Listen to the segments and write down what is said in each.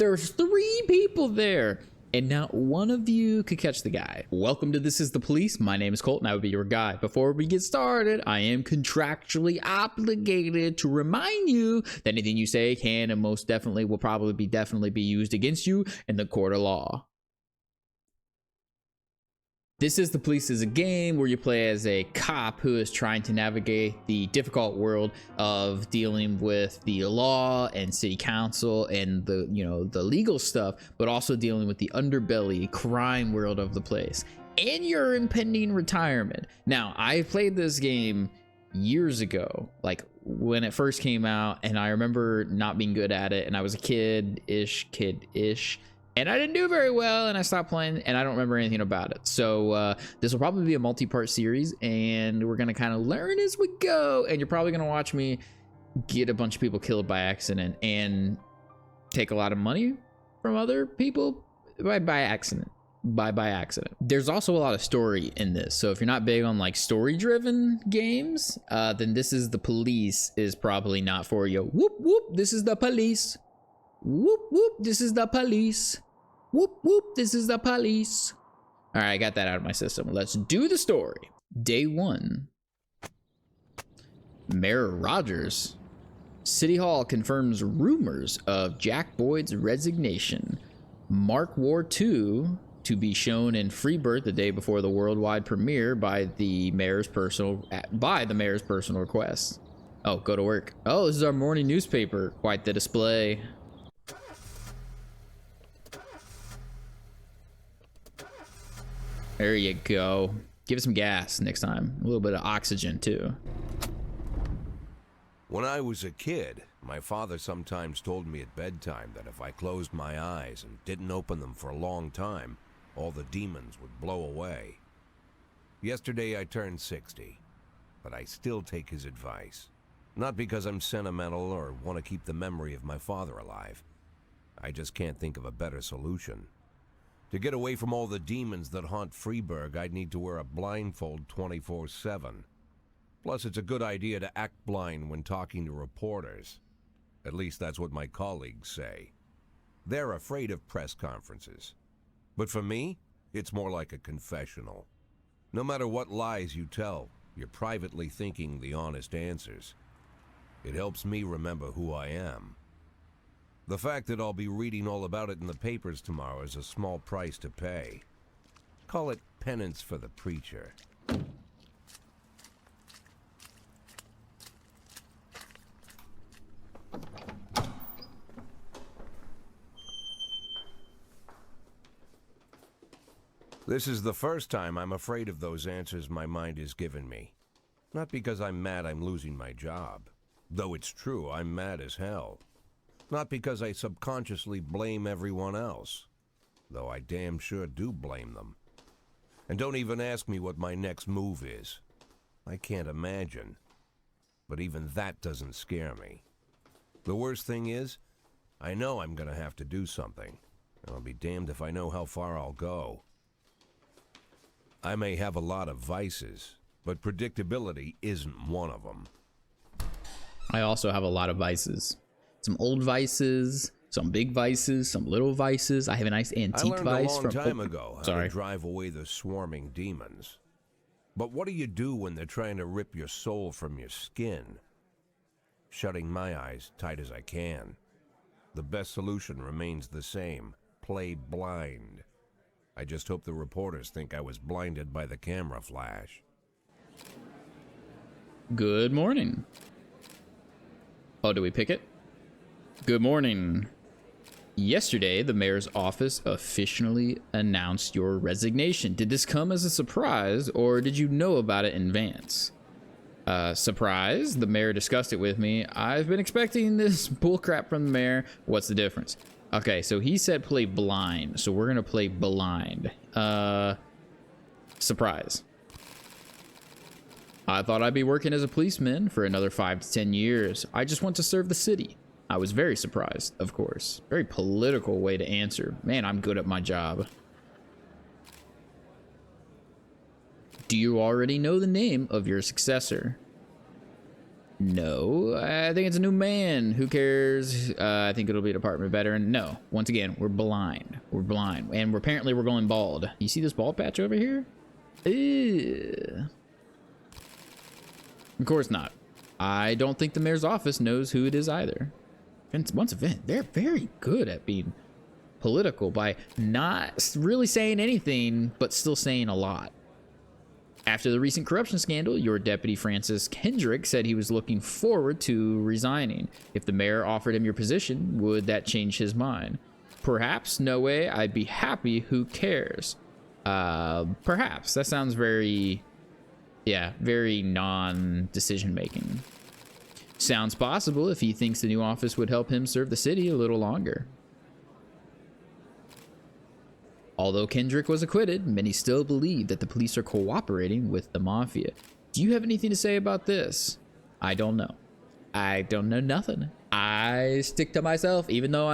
There's 3 people there, and not one of you could catch the guy. Welcome to This Is the Police. My name is Colt, and I will be your guide. Before we get started, I am contractually obligated to remind you that anything you say can and most definitely will probably definitely be used against you in the court of law. This Is the Police is a game where you play as a cop who is trying to navigate the difficult world of dealing with the law and city council and the legal stuff, but also dealing with the underbelly crime world of the place and your impending retirement. Now, I played this game years ago, like when it first came out, and I remember not being good at it, and I was a kid-ish, and I didn't do very well, and I stopped playing, and I don't remember anything about it. So this will probably be a multi-part series, and we're gonna kind of learn as we go, and you're probably gonna watch me get a bunch of people killed by accident and take a lot of money from other people by accident. By accident. There's also a lot of story in this, so if you're not big on like story-driven games, then This Is the Police is probably not for you. Whoop whoop, this is the police. Whoop whoop, this is the police. Whoop whoop, this is the police. All right, I got that out of my system. Let's do the story. Day 1. Mayor Rogers. City Hall confirms rumors of Jack Boyd's resignation. Mark War 2 to be shown in Freebird the day before the worldwide premiere by the mayor's personal request. Oh, go to work. Oh, this is our morning newspaper. Quite the display. There you go. Give it some gas next time. A little bit of oxygen, too. When I was a kid, my father sometimes told me at bedtime that if I closed my eyes and didn't open them for a long time, all the demons would blow away. Yesterday I turned 60, but I still take his advice. Not because I'm sentimental or want to keep the memory of my father alive. I just can't think of a better solution. To get away from all the demons that haunt Freeburg, I'd need to wear a blindfold 24/7. Plus, it's a good idea to act blind when talking to reporters. At least that's what my colleagues say. They're afraid of press conferences. But for me, it's more like a confessional. No matter what lies you tell, you're privately thinking the honest answers. It helps me remember who I am. The fact that I'll be reading all about it in the papers tomorrow is a small price to pay. Call it penance for the preacher. This is the first time I'm afraid of those answers my mind has given me. Not because I'm mad I'm losing my job. Though it's true, I'm mad as hell. Not because I subconsciously blame everyone else, though I damn sure do blame them. And don't even ask me what my next move is. I can't imagine. But even that doesn't scare me. The worst thing is, I know I'm gonna have to do something, and I'll be damned if I know how far I'll go. I may have a lot of vices, but predictability isn't one of them. I also have a lot of vices. Some old vices, some big vices, some little vices. I have a nice antique vice from... I learned a long time ago how to drive away the swarming demons. But what do you do when they're trying to rip your soul from your skin? Shutting my eyes tight as I can. The best solution remains the same. Play blind. I just hope the reporters think I was blinded by the camera flash. Good morning. Oh, do we pick it? Good morning. Yesterday, the mayor's office officially announced your resignation. Did this come as a surprise, or did you know about it in advance? Surprise. The mayor discussed it with me. I've been expecting this bullcrap from the mayor. What's the difference? Okay, so he said play blind, so we're gonna play blind. Surprise. I thought I'd be working as a policeman for another 5 to 10 years. I just want to serve the city. I was very surprised, of course. Very political way to answer. Man, I'm good at my job. Do you already know the name of your successor? No, I think it's a new man. Who cares? I think it'll be a department veteran. No, once again, we're blind. We're blind. And apparently we're going bald. You see this bald patch over here? Ew. Of course not. I don't think the mayor's office knows who it is either. And once again, they're very good at being political by not really saying anything, but still saying a lot. After the recent corruption scandal, your deputy Francis Kendrick said he was looking forward to resigning. If the mayor offered him your position, would that change his mind? Perhaps. No way. I'd be happy. Who cares? Perhaps. That sounds very, very non-decision making. Sounds possible if he thinks the new office would help him serve the city a little longer. Although Kendrick was acquitted, many still believe that the police are cooperating with the mafia. Do you have anything to say about this? I don't know. I don't know nothing. I stick to myself, even though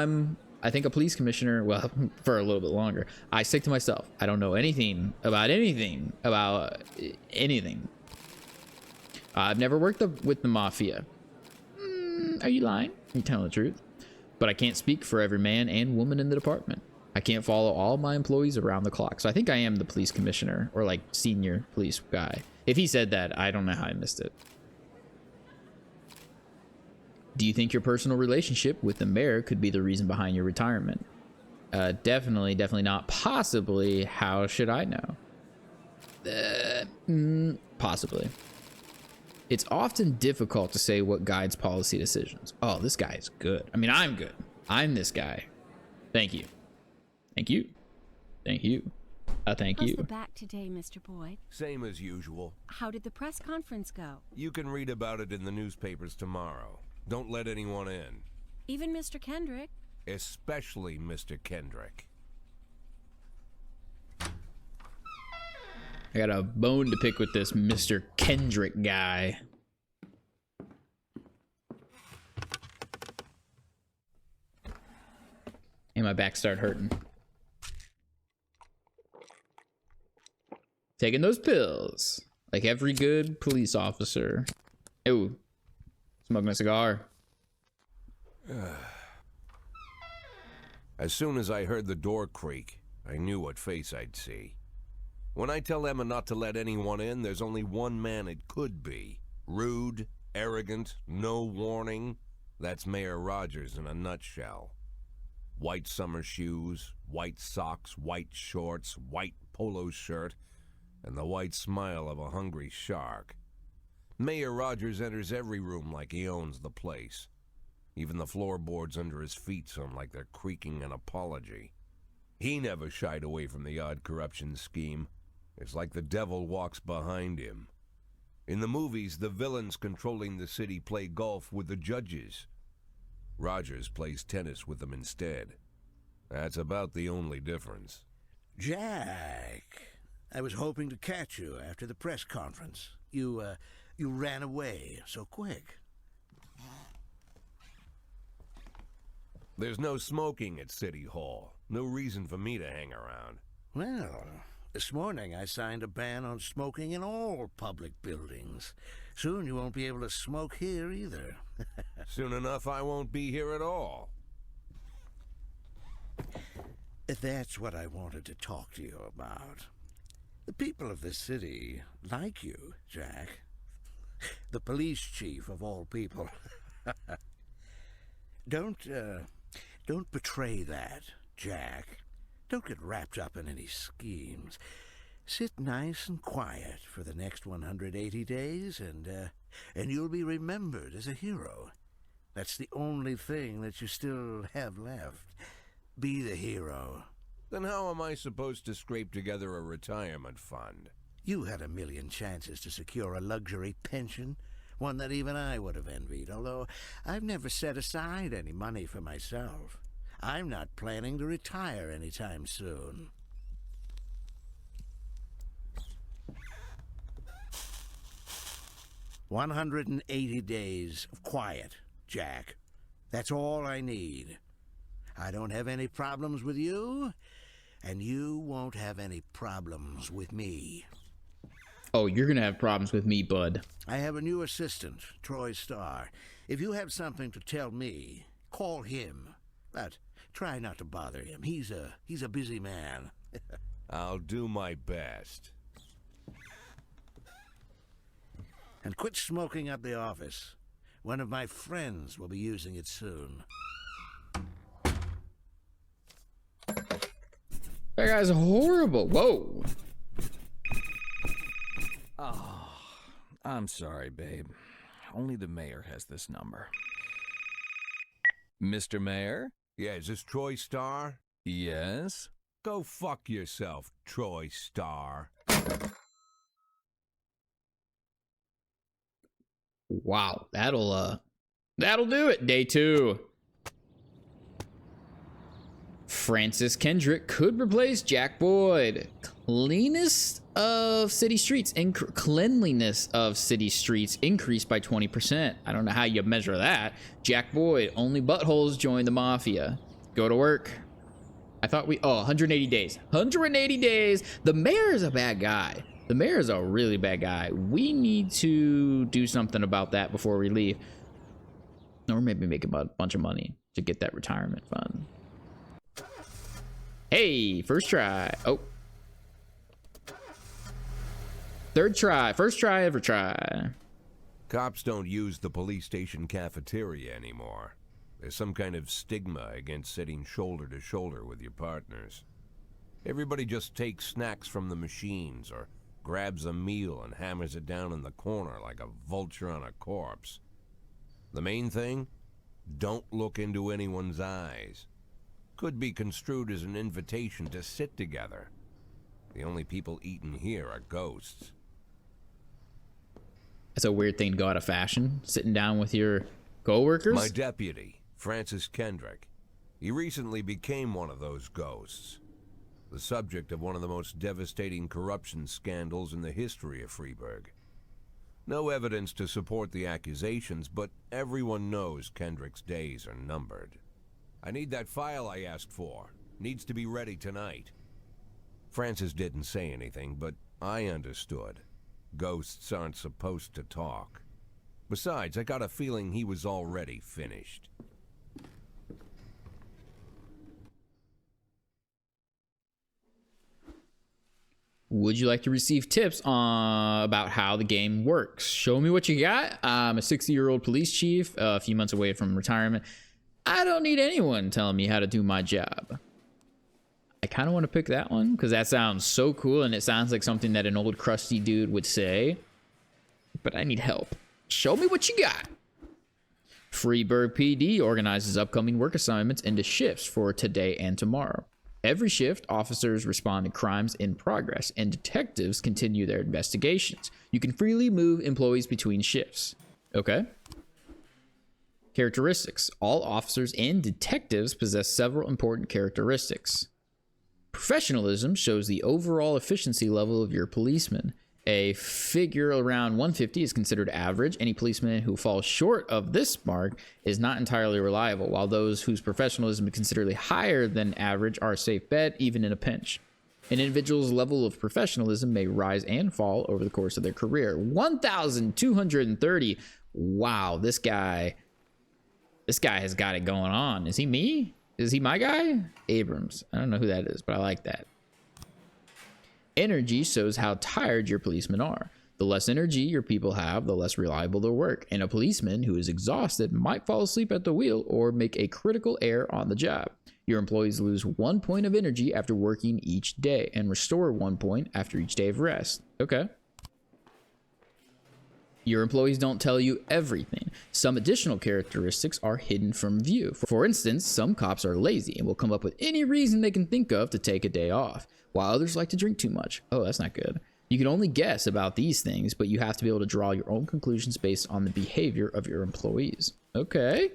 I think a police commissioner, well, for a little bit longer. I stick to myself. I don't know anything about anything. I've never worked with the mafia. Are you lying? Are you telling the truth? But I can't speak for every man and woman in the department. I can't follow all my employees around the clock. So I think I am the police commissioner or like senior police guy. If he said that, I don't know how I missed it. Do you think your personal relationship with the mayor could be the reason behind your retirement? Definitely not. Possibly. How should I know? Possibly. It's often difficult to say what guides policy decisions. Oh, this guy is good. I mean, I'm good. I'm this guy. Thank you. Thank you. Thank you. Thank you. How's the back today, Mr. Boyd? Same as usual. How did the press conference go? You can read about it in the newspapers tomorrow. Don't let anyone in. Even Mr. Kendrick? Especially Mr. Kendrick. I got a bone to pick with this Mr. Kendrick guy. And my back started hurting. Taking those pills. Like every good police officer. Ooh. Smoking a cigar. As soon as I heard the door creak, I knew what face I'd see. When I tell Emma not to let anyone in, there's only one man it could be. Rude, arrogant, no warning. That's Mayor Rogers in a nutshell. White summer shoes, white socks, white shorts, white polo shirt, and the white smile of a hungry shark. Mayor Rogers enters every room like he owns the place. Even the floorboards under his feet sound like they're creaking an apology. He never shied away from the odd corruption scheme. It's like the devil walks behind him. In the movies, the villains controlling the city play golf with the judges. Rogers plays tennis with them instead. That's about the only difference. Jack, I was hoping to catch you after the press conference. You ran away so quick. There's no smoking at City Hall. No reason for me to hang around. Well, this morning I signed a ban on smoking in all public buildings. Soon you won't be able to smoke here either. Soon enough, I won't be here at all. That's what I wanted to talk to you about. The people of this city like you, Jack. The police chief of all people. Don't betray that, Jack. Don't get wrapped up in any schemes. Sit nice and quiet for the next 180 days, and you'll be remembered as a hero. That's the only thing that you still have left. Be the hero. Then how am I supposed to scrape together a retirement fund? You had a million chances to secure a luxury pension, one that even I would have envied, although I've never set aside any money for myself. I'm not planning to retire anytime soon. "180 days of quiet, Jack. That's all I need. I don't have any problems with you, and you won't have any problems with me." Oh, you're gonna have problems with me, bud. I have a new assistant, Troy Starr. If you have something to tell me, call him. But try not to bother him. He's a busy man. I'll do my best. And quit smoking up the office. One of my friends will be using it soon. That guy's horrible. Whoa. Oh, I'm sorry, babe. Only the mayor has this number. Mr. Mayor? Yeah, is this Troy Starr? Yes? Go fuck yourself, Troy Starr. Wow, that'll do it. Day 2. Francis Kendrick could replace Jack Boyd. Cleanliness of city streets increased by 20%. I don't know how you measure that. Jack Boyd, only buttholes join the mafia. Go to work. I thought 180 days. 180 days. The mayor is a bad guy. The mayor is a really bad guy. We need to do something about that before we leave. Or maybe make a bunch of money to get that retirement fund. Hey, first try. Oh. Third try. First try, ever try. Cops don't use the police station cafeteria anymore. There's some kind of stigma against sitting shoulder to shoulder with your partners. Everybody just takes snacks from the machines or grabs a meal and hammers it down in the corner like a vulture on a corpse. The main thing? Don't look into anyone's eyes. Could be construed as an invitation to sit together. The only people eating here are ghosts. That's a weird thing to go out of fashion, sitting down with your co-workers. My deputy, Francis Kendrick. He recently became one of those ghosts. The subject of one of the most devastating corruption scandals in the history of Freeburg. No evidence to support the accusations, but everyone knows Kendrick's days are numbered. I need that file I asked for. Needs to be ready tonight. Francis didn't say anything, but I understood. Ghosts aren't supposed to talk. Besides, I got a feeling he was already finished. Would you like to receive tips about how the game works? Show me what you got. I'm a 60-year-old police chief, a few months away from retirement. I don't need anyone telling me how to do my job. I kind of want to pick that one because that sounds so cool and it sounds like something that an old crusty dude would say. But I need help. Show me what you got. Freeburg PD organizes upcoming work assignments into shifts for today and tomorrow. Every shift, officers respond to crimes in progress, and detectives continue their investigations. You can freely move employees between shifts. Okay. Characteristics. All officers and detectives possess several important characteristics. Professionalism shows the overall efficiency level of your policeman. A figure around 150 is considered average. Any policeman who falls short of this mark is not entirely reliable, while those whose professionalism is considerably higher than average are a safe bet, even in a pinch. An individual's level of professionalism may rise and fall over the course of their career. 1,230. Wow, this guy has got it going on. Is he me? Is he my guy? Abrams. I don't know who that is, but I like that. Energy shows how tired your policemen are. The less energy your people have, the less reliable their work. And a policeman who is exhausted might fall asleep at the wheel or make a critical error on the job. Your employees lose 1 point of energy after working each day and restore 1 point after each day of rest. Okay. Your employees don't tell you everything. Some additional characteristics are hidden from view. For instance, some cops are lazy and will come up with any reason they can think of to take a day off, while others like to drink too much. Oh, that's not good. You can only guess about these things, but you have to be able to draw your own conclusions based on the behavior of your employees. Okay.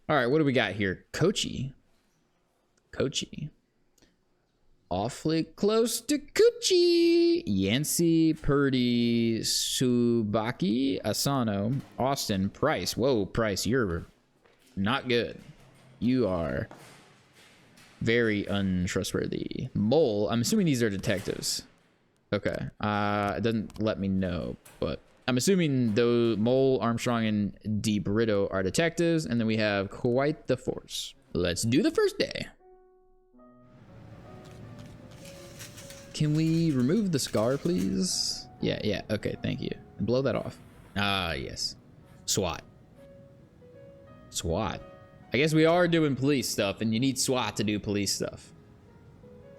All right, what do we got here? Kochi. Awfully close to Coochie. Yancey, Purdy, Subaki, Asano, Austin, Price. Whoa, Price, you're not good. You are very untrustworthy. Mole, I'm assuming these are detectives. Okay. It doesn't let me know, but I'm assuming though Mole, Armstrong, and DeBrito are detectives, and then we have quite the force. Let's do the first day. Can we remove the scar, please? Yeah. Okay, thank you. And blow that off. Ah, yes. SWAT. SWAT. I guess we are doing police stuff, and you need SWAT to do police stuff.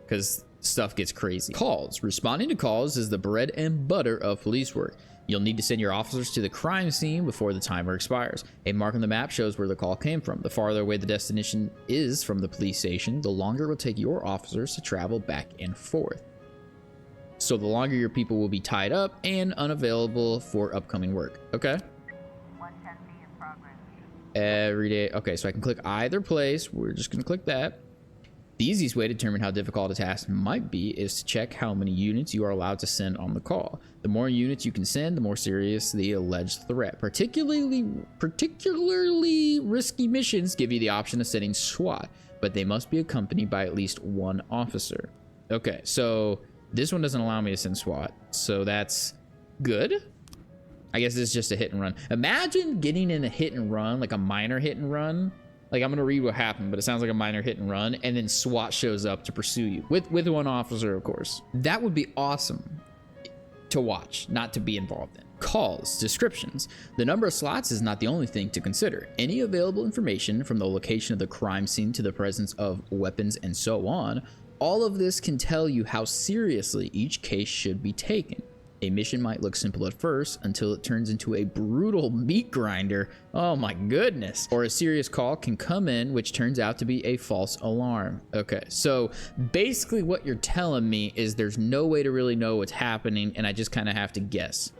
Because stuff gets crazy. Calls. Responding to calls is the bread and butter of police work. You'll need to send your officers to the crime scene before the timer expires. A mark on the map shows where the call came from. The farther away the destination is from the police station, the longer it will take your officers to travel back and forth. So the longer your people will be tied up and unavailable for upcoming work. Okay. 110B in progress. Every day. Okay, so I can click either place. We're just going to click that. The easiest way to determine how difficult a task might be is to check how many units you are allowed to send on the call. The more units you can send, the more serious the alleged threat. Particularly risky missions give you the option of sending SWAT, but they must be accompanied by at least one officer. Okay, so this one doesn't allow me to send SWAT, so that's good. I guess this is just a hit and run. Imagine getting in a hit and run, like a minor hit and run. Like, I'm gonna read what happened, but it sounds like a minor hit and run, and then SWAT shows up to pursue you with one officer, of course. That would be awesome to watch, not to be involved in. Calls. Descriptions. The number of slots is not the only thing to consider. Any available information, from the location of the crime scene to the presence of weapons and so on, all of this can tell you how seriously each case should be taken. A mission might look simple at first until it turns into a brutal meat grinder. Oh my goodness. Or a serious call can come in, which turns out to be a false alarm. Okay, so basically what you're telling me is there's no way to really know what's happening, and I just kind of have to guess.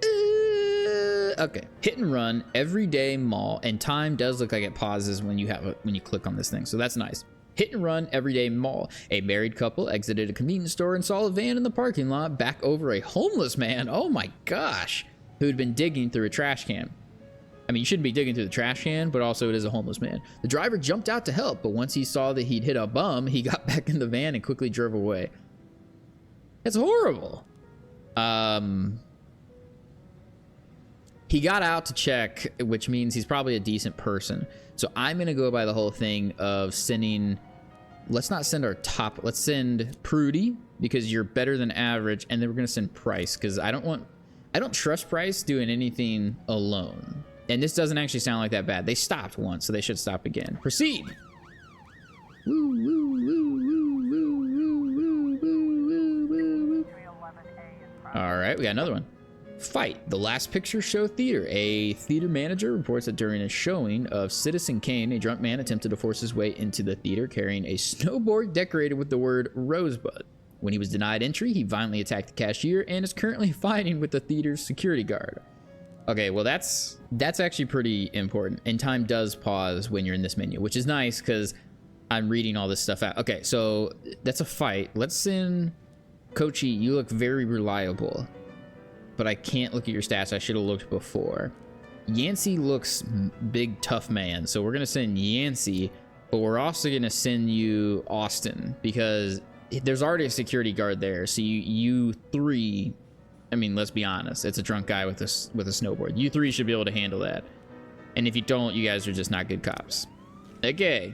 Okay, hit and run, everyday mall, and time does look like it pauses when you click on this thing, so that's nice. Hit and run, everyday mall. A married couple exited a convenience store and saw a van in the parking lot back over a homeless man, oh my gosh, who had been digging through a trash can. I mean, you shouldn't be digging through the trash can, but also it is a homeless man. The driver jumped out to help, but once he saw that he'd hit a bum, he got back in the van and quickly drove away. It's horrible. He got out to check, which means he's probably a decent person. So I'm going to go by the whole thing of sending, let's not send our top, let's send Prudy because you're better than average. And then we're going to send Price because I don't trust Price doing anything alone. And this doesn't actually sound like that bad. They stopped once, so they should stop again. Proceed. Woo, woo, woo, woo, woo, woo, woo, woo, woo, woo. All right, we got another one. Fight. The Last Picture Show Theater. A theater manager reports that during a showing of Citizen Kane, a drunk man attempted to force his way into the theater carrying a snowboard decorated with the word Rosebud. When he was denied entry, he violently attacked the cashier and is currently fighting with the theater's security guard. Okay, well that's actually pretty important. And time does pause when you're in this menu, which is nice because I'm reading all this stuff out. Okay, so that's a fight. Let's send Kochi. You look very reliable. But I can't look at your stats. I should have looked before. Yancey looks big, tough man. So we're going to send Yancey, but we're also going to send you Austin because there's already a security guard there. So you three, I mean, let's be honest. It's a drunk guy with a snowboard. You three should be able to handle that. And if you don't, you guys are just not good cops. Okay.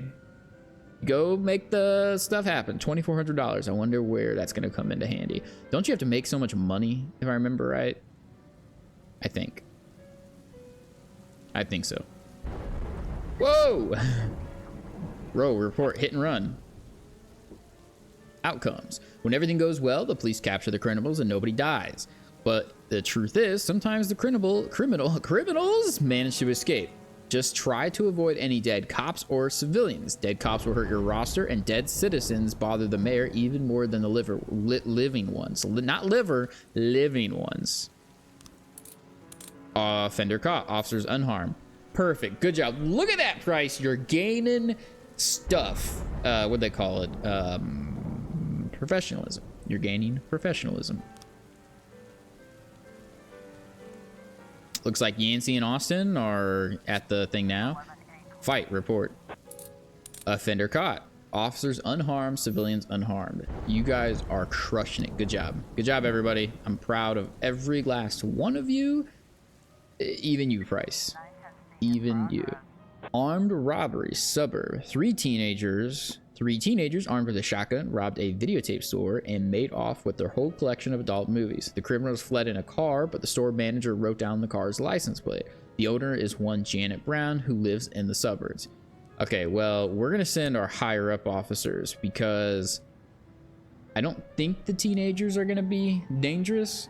Go make the stuff happen. $2,400. I wonder where that's going to come into handy. Don't you have to make so much money, if I remember right? I think so. Whoa! Row, report, hit and run. Outcomes. When everything goes well, the police capture the criminals and nobody dies. But the truth is, sometimes the criminals manage to escape. Just try to avoid any dead cops or civilians. Dead cops will hurt your roster, and dead citizens bother the mayor even more than the living ones. Not liver, living ones. Offender caught. Officers unharmed. Perfect. Good job. Look at that, Price. You're gaining stuff. What'd they call it? Professionalism. You're gaining professionalism. Looks like Yancey and Austin are at the thing now. Fight, report. Offender caught. Officers unharmed, civilians unharmed. You guys are crushing it. Good job. Good job, everybody. I'm proud of every last one of you. Even you, Price. Even you. Armed robbery, suburb. Three teenagers armed with a shotgun robbed a videotape store and made off with their whole collection of adult movies. The criminals fled in a car, but the store manager wrote down the car's license plate. The owner is one Janet Brown, who lives in the suburbs. Okay, well, we're gonna send our higher up officers because I don't think the teenagers are gonna be dangerous,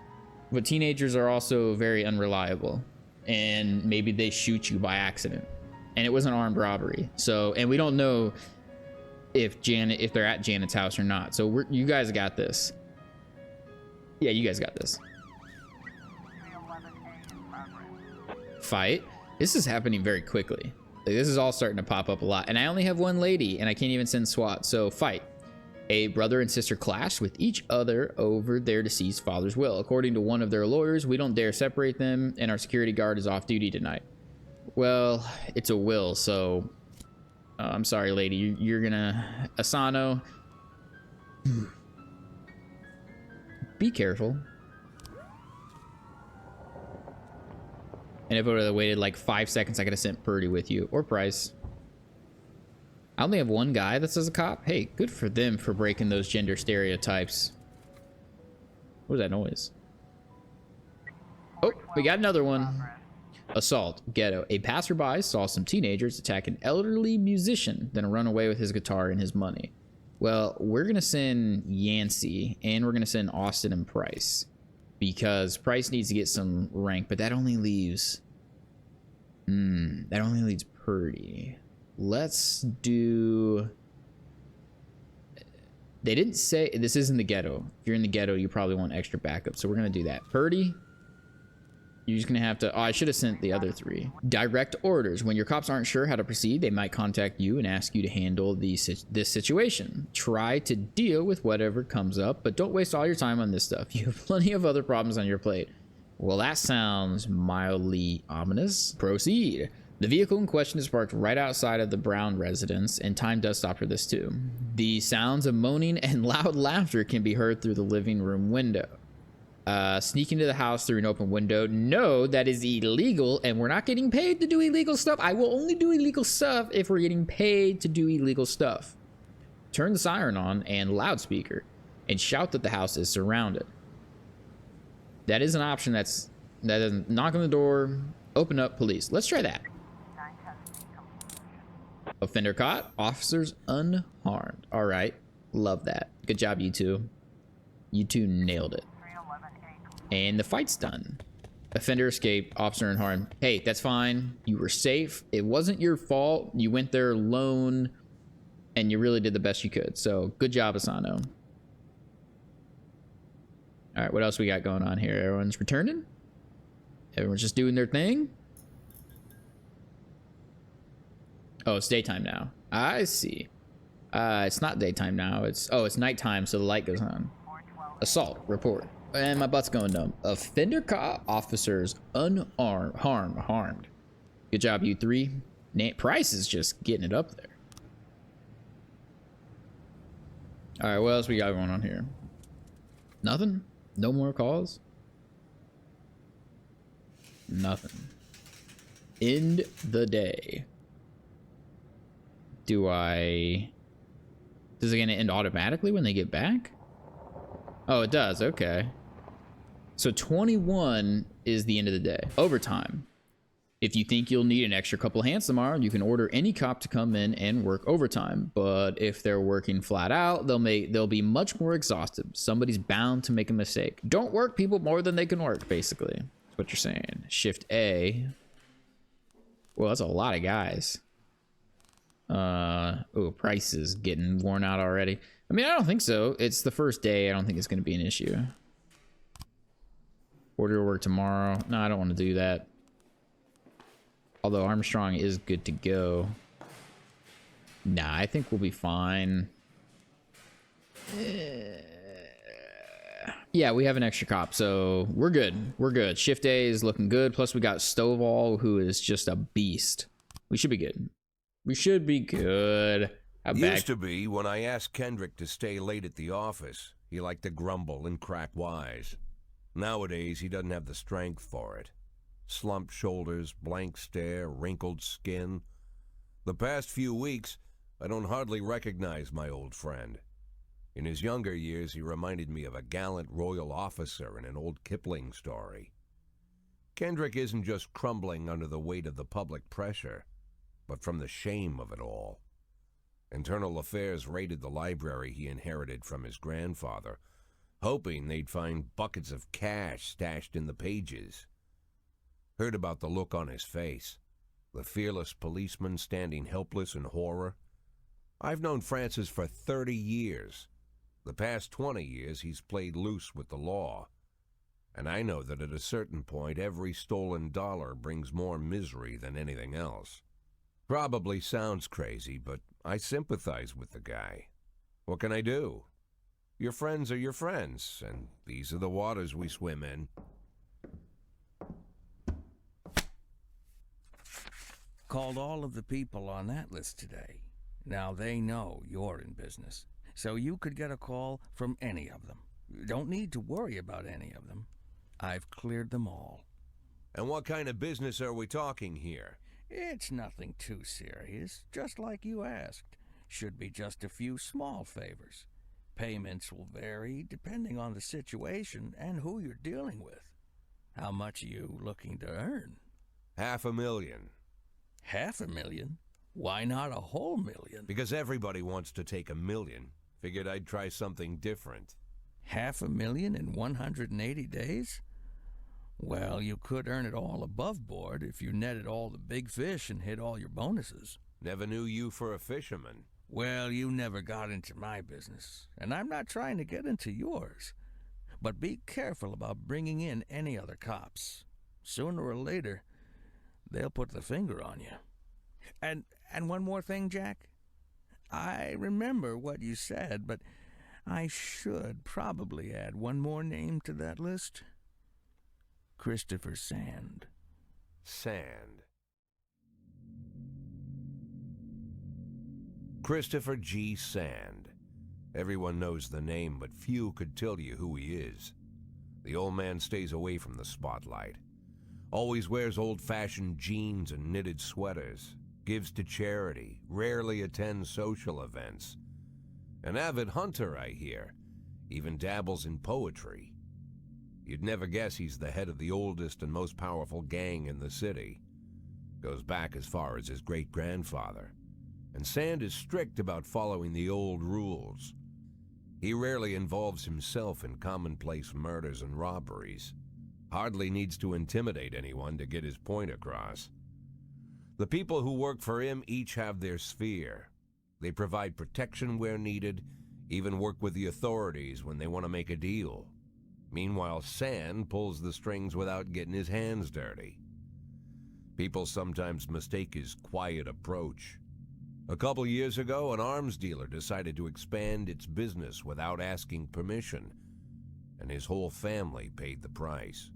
but teenagers are also very unreliable, and maybe they shoot you by accident. And it was an armed robbery, so, and we don't know if they're at Janet's house or not. So you guys got this. Yeah, you guys got this. Fight. This is happening very quickly. Like, this is all starting to pop up a lot, and I only have one lady, and I can't even send SWAT. So fight. A brother and sister clashed with each other over their deceased father's will. According to one of their lawyers, we don't dare separate them, and our security guard is off duty tonight. Well, it's a will, so I'm sorry, lady. You're gonna Asano. Be careful. And if I would have waited like 5 seconds, I could have sent Purdy with you, or Price. I only have one guy that says a cop. Hey, good for them for breaking those gender stereotypes. What was that noise? Oh, we got another one. Assault, ghetto. A passerby saw some teenagers attack an elderly musician, then run away with his guitar and his money. Well, we're gonna send Yancey, and we're gonna send Austin and Price, because Price needs to get some rank, but that only leaves Purdy. Let's do, they didn't say, this is in the ghetto. If you're in the ghetto, you probably want extra backup, so we're gonna do that. Purdy, you're just gonna have to, oh, I should have sent the other three. Direct orders. When your cops aren't sure how to proceed, they might contact you and ask you to handle this situation. Try to deal with whatever comes up, but don't waste all your time on this stuff. You have plenty of other problems on your plate. Well, that sounds mildly ominous. Proceed. The vehicle in question is parked right outside of the Brown residence, and time does stop for this too. The sounds of moaning and loud laughter can be heard through the living room window. Sneak into the house through an open window. No, that is illegal, and we're not getting paid to do illegal stuff. I will only do illegal stuff if we're getting paid to do illegal stuff. Turn the siren on and loudspeaker, and shout that the house is surrounded. That is an option. That is knock on the door, open up, police. Let's try that. Offender caught, officers unharmed. All right, love that. Good job, you two. You two nailed it. And the fight's done. Offender escaped, officer unharmed. Hey, that's fine. You were safe. It wasn't your fault. You went there alone, and you really did the best you could. So good job, Asano. All right, what else we got going on here? Everyone's returning? Everyone's just doing their thing? Oh, it's daytime now. I see. It's not daytime now. It's nighttime, so the light goes on. Assault, report. And my butt's going numb. Offender caught, officers harmed. Good job, you three. Price is just getting it up there. All right, what else we got going on here? Nothing? No more calls? Nothing. End the day. Is it gonna end automatically when they get back? Oh, it does. Okay. So 21 is the end of the day. Overtime. If you think you'll need an extra couple hands tomorrow, you can order any cop to come in and work overtime. But if they're working flat out, they'll be much more exhausted. Somebody's bound to make a mistake. Don't work people more than they can work, basically. That's what you're saying. Shift A. Well, that's a lot of guys. Oh, Price is getting worn out already. I mean, I don't think so. It's the first day. I don't think it's going to be an issue. Order work tomorrow. No, I don't want to do that. Although Armstrong is good to go. Nah, I think we'll be fine. Yeah, we have an extra cop, so we're good. We're good. Shift A is looking good. Plus, we got Stovall, who is just a beast. We should be good. We should be good. Used to be when I asked Kendrick to stay late at the office, he liked to grumble and crack wise. Nowadays, he doesn't have the strength for it. Slumped shoulders, blank stare, wrinkled skin. The past few weeks, I don't hardly recognize my old friend. In his younger years, he reminded me of a gallant royal officer in an old Kipling story. Kendrick isn't just crumbling under the weight of the public pressure, but from the shame of it all. Internal Affairs raided the library he inherited from his grandfather, hoping they'd find buckets of cash stashed in the pages. Heard about the look on his face, the fearless policeman standing helpless in horror. I've known Francis for 30 years. The past 20 years he's played loose with the law. And I know that at a certain point every stolen dollar brings more misery than anything else. Probably sounds crazy, but I sympathize with the guy. What can I do? Your friends are your friends, and these are the waters we swim in. Called all of the people on that list today. Now they know you're in business, so you could get a call from any of them. You don't need to worry about any of them. I've cleared them all. And what kind of business are we talking here? It's nothing too serious, just like you asked. Should be just a few small favors. Payments will vary depending on the situation and who you're dealing with. How much are you looking to earn? $500,000. $500,000? Why not a whole million? Because everybody wants to take $1 million. Figured I'd try something different. $500,000 in 180 days? Well, you could earn it all above board if you netted all the big fish and hit all your bonuses. Never knew you for a fisherman. Well, you never got into my business, and I'm not trying to get into yours. But be careful about bringing in any other cops. Sooner or later, they'll put the finger on you. And one more thing, Jack. I remember what you said, but I should probably add one more name to that list. Christopher Sand. Sand. Christopher G. Sand. Everyone knows the name, but few could tell you who he is. The old man stays away from the spotlight. Always wears old-fashioned jeans and knitted sweaters. Gives to charity. Rarely attends social events. An avid hunter, I hear. Even dabbles in poetry. You'd never guess he's the head of the oldest and most powerful gang in the city. Goes back as far as his great-grandfather. And Sand is strict about following the old rules. He rarely involves himself in commonplace murders and robberies. Hardly needs to intimidate anyone to get his point across. The people who work for him each have their sphere. They provide protection where needed, even work with the authorities when they want to make a deal. Meanwhile, Sand pulls the strings without getting his hands dirty. People sometimes mistake his quiet approach. A couple years ago, an arms dealer decided to expand its business without asking permission, and his whole family paid the price.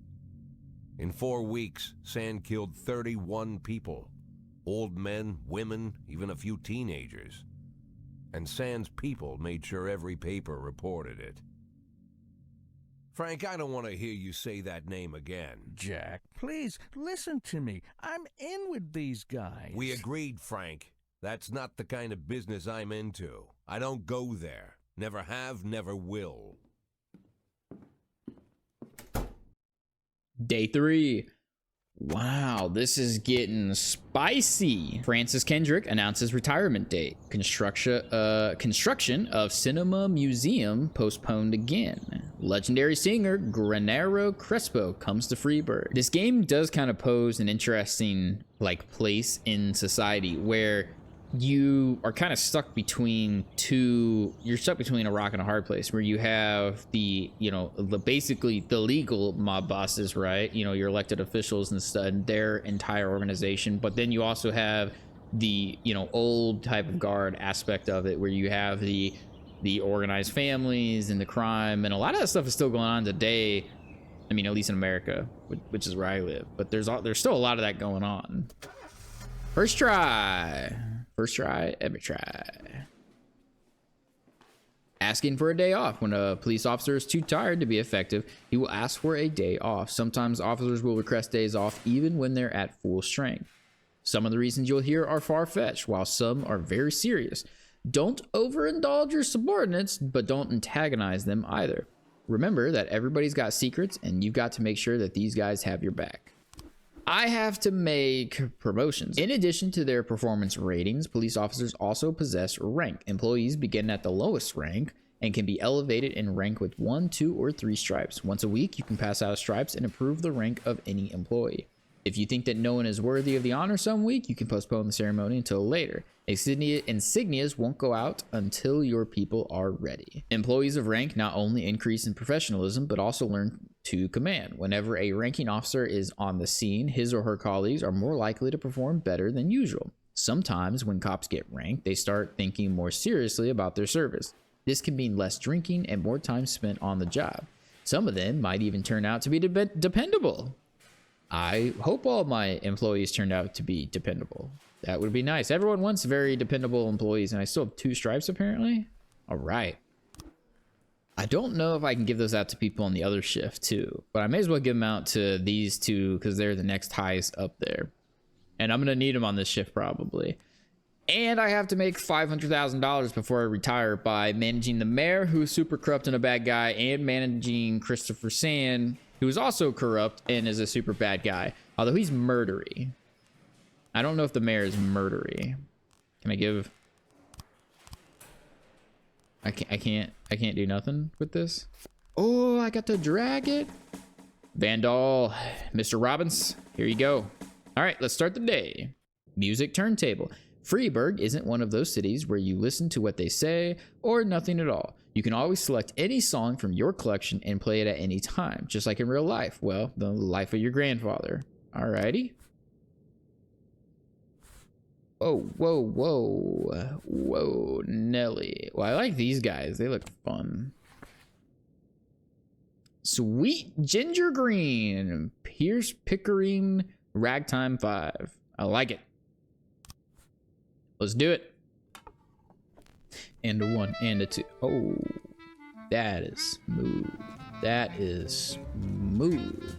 In 4 weeks, Sand killed 31 people. Old men, women, even a few teenagers. And Sand's people made sure every paper reported it. Frank, I don't want to hear you say that name again. Jack, please, listen to me. I'm in with these guys. We agreed, Frank. That's not the kind of business I'm into. I don't go there. Never have, never will. Day 3. Wow, this is getting spicy. Francis Kendrick announces retirement date. Construction of Cinema Museum postponed again. Legendary singer Granero Crespo comes to Freebird. This game does kind of pose an interesting place in society where you are kind of stuck between a rock and a hard place, where you have basically the legal mob bosses, right? Your elected officials and their entire organization. But then you also have the, old type of guard aspect of it, where you have the organized families and the crime, and a lot of that stuff is still going on today. I mean, at least in America, which is where I live, but there's still a lot of that going on. First try, every try. Asking for a day off. When a police officer is too tired to be effective, he will ask for a day off. Sometimes officers will request days off even when they're at full strength. Some of the reasons you'll hear are far-fetched, while some are very serious. Don't overindulge your subordinates, but don't antagonize them either. Remember that everybody's got secrets, and you've got to make sure that these guys have your back. I have to make promotions. In addition to their performance ratings, police officers also possess rank. Employees begin at the lowest rank and can be elevated in rank with 1, 2, or 3 stripes. Once a week, you can pass out stripes and improve the rank of any employee. If you think that no one is worthy of the honor some week, you can postpone the ceremony until later. Insignias won't go out until your people are ready. Employees of rank not only increase in professionalism, but also learn to command. Whenever a ranking officer is on the scene, his or her colleagues are more likely to perform better than usual. Sometimes when cops get ranked, they start thinking more seriously about their service. This can mean less drinking and more time spent on the job. Some of them might even turn out to be dependable. I hope all my employees turned out to be dependable. That would be nice. Everyone wants very dependable employees, and I still have 2 stripes apparently. All right. I don't know if I can give those out to people on the other shift too, but I may as well give them out to these 2 because they're the next highest up there. And I'm going to need them on this shift probably. And I have to make $500,000 before I retire by managing the mayor, who's super corrupt and a bad guy, and managing Christopher Sand, who is also corrupt and is a super bad guy, although he's murdery. I don't know if the mayor is murdery. Can I give? I can't do nothing with this. Oh, I got to drag it. Vandal, Mr. Robbins, here you go. All right, let's start the day. Music turntable. Freiburg isn't one of those cities where you listen to what they say or nothing at all. You can always select any song from your collection and play it at any time, just like in real life. Well, the life of your grandfather. Alrighty. Whoa, whoa, whoa. Whoa, Nelly. Well, I like these guys. They look fun. Sweet Ginger Green. Pierce Pickering Ragtime 5. I like it. Let's do it. And a 1 and a 2. Oh, that is smooth. That is smooth.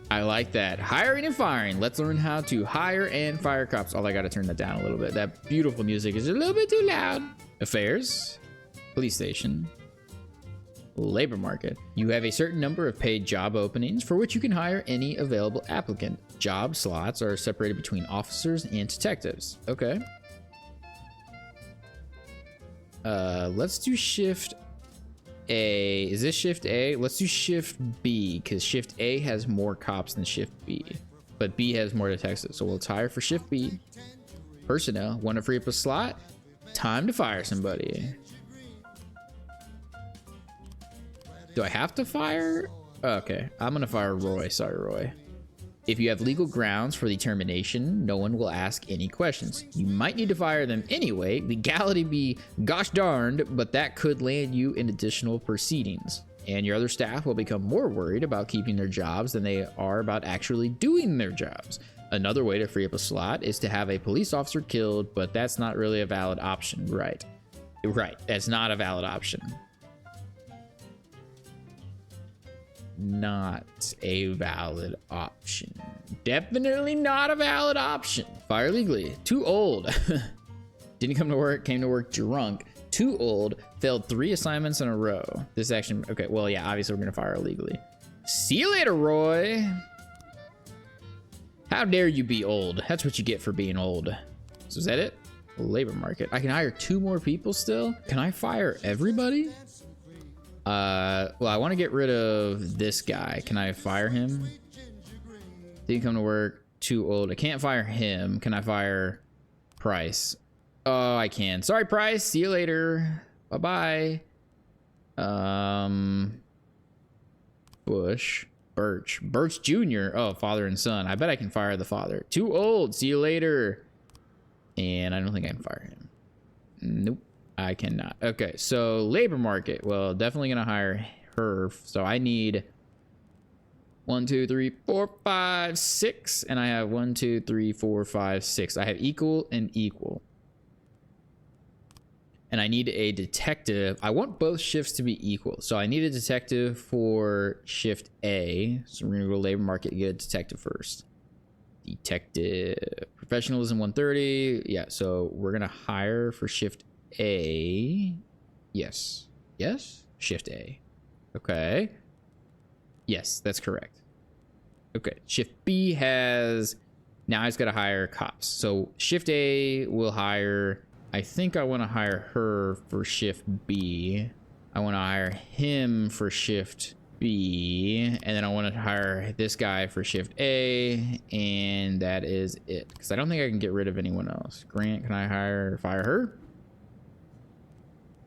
I like that. Hiring and firing. Let's learn how to hire and fire cops. Oh, I gotta turn that down a little bit. That beautiful music is a little bit too loud. Affairs. Police station. Labor market. You have a certain number of paid job openings for which you can hire any available applicant. Job slots are separated between officers and detectives. Okay. Let's do shift A. Is this shift A? Let's do shift B, because shift A has more cops than shift B, but B has more detectives. So we'll hire for shift B. Personnel. Want to free up a slot? Time to fire somebody. Do I have to fire? Okay, I'm gonna fire Roy. Sorry, Roy. If you have legal grounds for the termination, no one will ask any questions. You might need to fire them anyway. Legality be gosh darned, but that could land you in additional proceedings. And your other staff will become more worried about keeping their jobs than they are about actually doing their jobs. Another way to free up a slot is to have a police officer killed, but that's not really a valid option, right? Right, that's not a valid option. Not a valid option. Definitely not a valid option. Fire legally. Too old. Didn't come to work, came to work drunk. Too old. Failed 3 assignments in a row. This action, okay, well, yeah, obviously we're gonna fire illegally. See you later, Roy. How dare you be old? That's what you get for being old. So is that it? Labor market. I can hire 2 more people still? Can I fire everybody? Well, I want to get rid of this guy. Can I fire him? Didn't come to work. Too old. I can't fire him. Can I fire Price? Oh, I can. Sorry, Price. See you later. Bye-bye. Bush. Birch Jr. Oh, father and son. I bet I can fire the father. Too old. See you later. And I don't think I can fire him. Nope. I cannot. Okay, so labor market. Well, definitely gonna hire her. So I need 1, 2, 3, 4, 5, 6, and I have 1, 2, 3, 4, 5, 6. I have equal and equal. and I need a detective. I want both shifts to be equal. So I need a detective for shift A. So we're gonna go labor market and get a detective first. Detective professionalism 130. Yeah, so we're gonna hire for shift A. Yes. Yes? Shift A. Okay. Yes, that's correct. Okay. Shift B has, now he's got to hire cops. So shift A will hire, I think I want to hire her for shift B. I want to hire him for shift B. And then I want to hire this guy for shift A. And that is it. Because I don't think I can get rid of anyone else. Grant, can I fire her?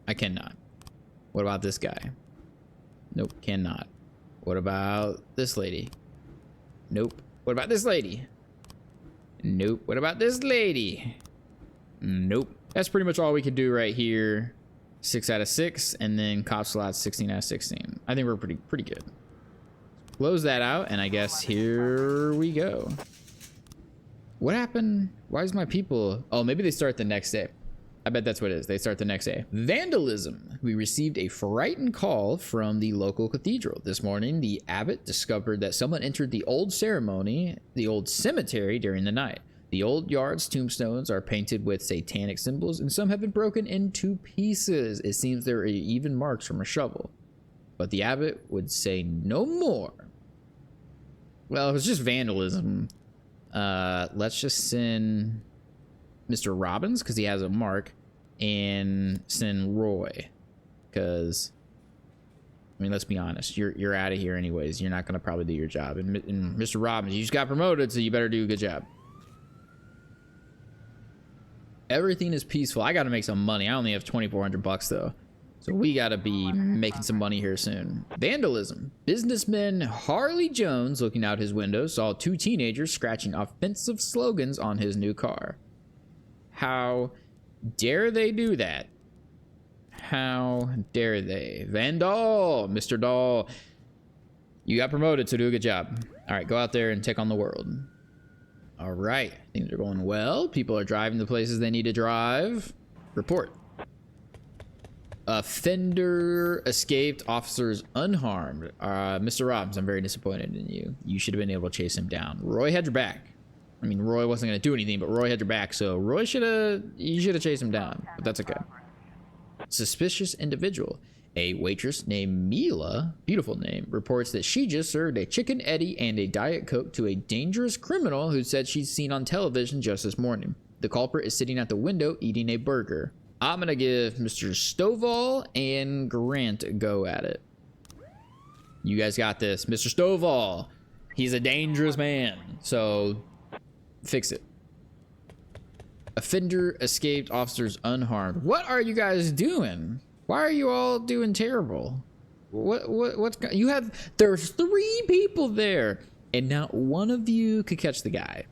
I cannot. What about this guy? Nope, cannot. What about this lady? Nope. What about this lady? Nope. What about this lady? Nope. That's pretty much all we can do right here. 6 out of 6, and then cop slots 16 out of 16. I think we're pretty good. Close that out, and I guess here we go. What happened? Why is my people? Oh, maybe they start the next day. I bet that's what it is. They start the next day. Vandalism. We received a frightened call from the local cathedral. This morning, the abbot discovered that someone entered the old cemetery during the night. The old yard's tombstones are painted with satanic symbols, and some have been broken into pieces. It seems there are even marks from a shovel. But the abbot would say no more. Well, it was just vandalism. Let's just send Mr. Robbins, because he has a mark, and send Roy, because, I mean, let's be honest, you're out of here anyways. You're not going to probably do your job. And Mr. Robbins, you just got promoted, so you better do a good job. Everything is peaceful. I got to make some money. I only have 2,400 bucks though, so we got to be making some money here soon. Vandalism. Businessman Harley Jones, looking out his window, saw 2 teenagers scratching offensive slogans on his new car. How dare they do that? How dare they? Vandal, Mr. Doll, you got promoted, so do a good job. All right, go out there and take on the world. All right, things are going well. People are driving the places they need to drive. Report. Offender escaped, officers unharmed. Mr. Robbins, I'm very disappointed in you. You should have been able to chase him down. Roy had your back. I mean, Roy wasn't going to do anything, but Roy had your back, so Roy you should have chased him down, but that's okay. Suspicious individual. A waitress named Mila, beautiful name, reports that she just served a chicken Eddie and a Diet Coke to a dangerous criminal who said she's seen on television just this morning. The culprit is sitting at the window eating a burger. I'm going to give Mr. Stovall and Grant a go at it. You guys got this. Mr. Stovall, he's a dangerous man, so fix it. Offender escaped, officers unharmed. What are you guys doing? Why are you all doing terrible? What's you have? There's 3 people there, and not one of you could catch the guy.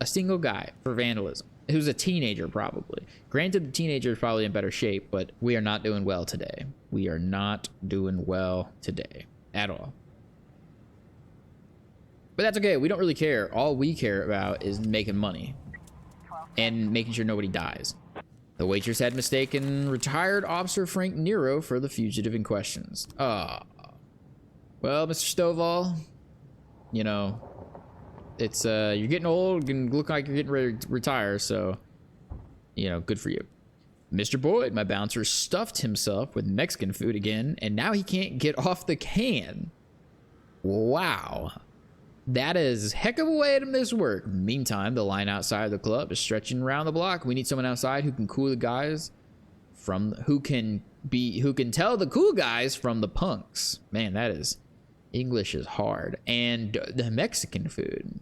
A single guy for vandalism, who's a teenager probably. Granted, the teenager is probably in better shape, but we are not doing well today. We are not doing well today at all. But that's okay. We don't really care. All we care about is making money and making sure nobody dies. The waitress had mistaken retired Officer Frank Nero for the fugitive in questions. Well, Mr. Stovall, you know, it's you're getting old and look like you're getting ready to retire, so you know, good for you. Mr. Boyd, my bouncer, stuffed himself with Mexican food again, and now he can't get off the can. Wow. That is a heck of a way to miss work. Meantime, the line outside the club is stretching around the block. We need someone outside who can cool the guys from who can tell the cool guys from the punks. Man, that is English is hard. And the Mexican food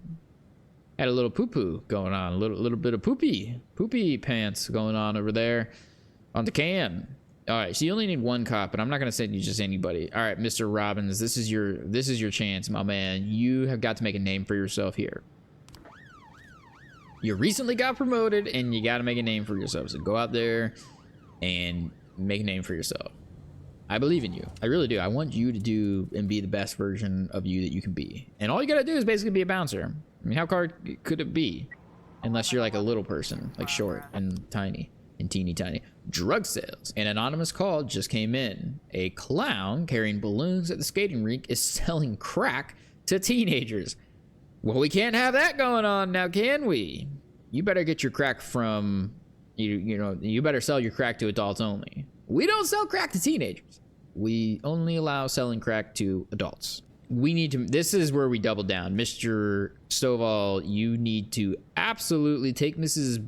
had a little poo-poo going on, a little bit of poopy pants going on over there on the can. All right, so you only need 1 cop, but I'm not gonna send you just anybody. All right, Mr. Robbins, this is your chance, my man. You have got to make a name for yourself here. You recently got promoted, and you got to make a name for yourself. So go out there and make a name for yourself. I believe in you. I really do. I want you to do and be the best version of you that you can be. And all you gotta do is basically be a bouncer. I mean, how hard could it be? Unless you're like a little person, like short and tiny. and teeny tiny drug sales. An anonymous call just came in. A clown carrying balloons at the skating rink is selling crack to teenagers. Well, we can't have that going on now, can we? You better get your crack from, you better sell your crack to adults only. We don't sell crack to teenagers. We only allow selling crack to adults. We need to, this is where we double down. Mr. Stovall, you need to absolutely take